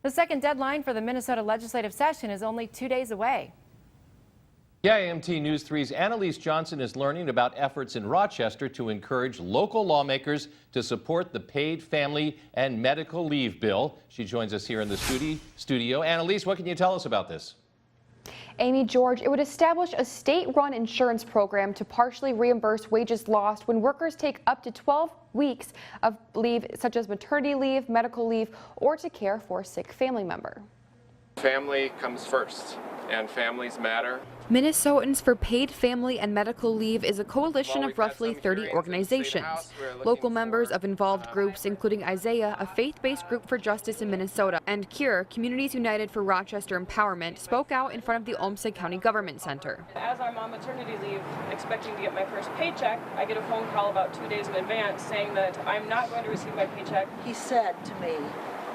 The second deadline for the Minnesota legislative session is only 2 days away. KIMT News 3's Annalise Johnson is learning about efforts in Rochester to encourage local lawmakers to support the paid family and medical leave bill. She joins us here in the studio. Annalise, what can you tell us about this? Amy, George, it would establish a state-run insurance program to partially reimburse wages lost when workers take up to 12 weeks of leave, such as maternity leave, medical leave, or to care for a sick family member. Family comes first, and families matter. Minnesotans for Paid Family and Medical Leave is a coalition of roughly 30 organizations. Local members of involved groups, including Isaiah, a faith-based group for justice in Minnesota, and CURE, Communities United for Rochester Empowerment, spoke out in front of the Olmsted County Government Center. As I'm on maternity leave, expecting to get my first paycheck, I get a phone call about 2 days in advance saying that I'm not going to receive my paycheck. He said to me,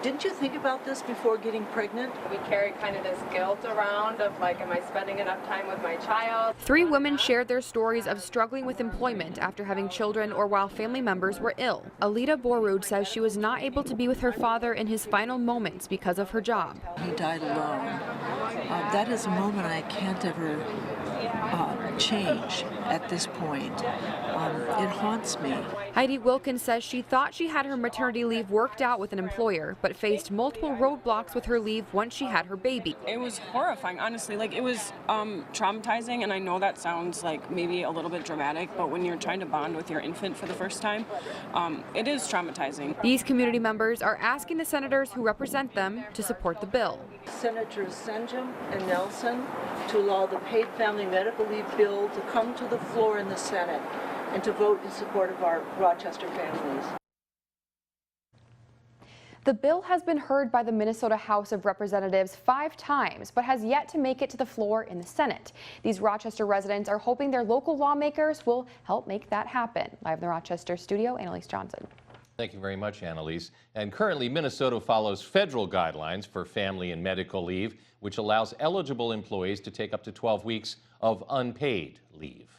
"Didn't you think about this before getting pregnant?" We carry kind of this guilt around of like, am I spending enough time with my child? 3 women shared their stories of struggling with employment after having children or while family members were ill. Alita Borud says she was not able to be with her father in his final moments because of her job. He died alone. That is a moment I can't ever change at this point. It haunts me. Heidi Wilkins says she thought she had her maternity leave worked out with an employer, but faced multiple roadblocks with her leave once she had her baby. It was horrifying, honestly. Like, it was traumatizing, and I know that sounds like maybe a little bit dramatic, but when you're trying to bond with your infant for the first time, it is traumatizing. These community members are asking the senators who represent them to support the bill. Senators Senjum and Nelson to allow the paid family medical leave bill to come to the floor in the Senate and to vote in support of our Rochester families. The bill has been heard by the Minnesota House of Representatives 5 times, but has yet to make it to the floor in the Senate. These Rochester residents are hoping their local lawmakers will help make that happen. Live in the Rochester studio, Annalise Johnson. Thank you very much, Annalise. And currently, Minnesota follows federal guidelines for family and medical leave, which allows eligible employees to take up to 12 weeks of unpaid leave.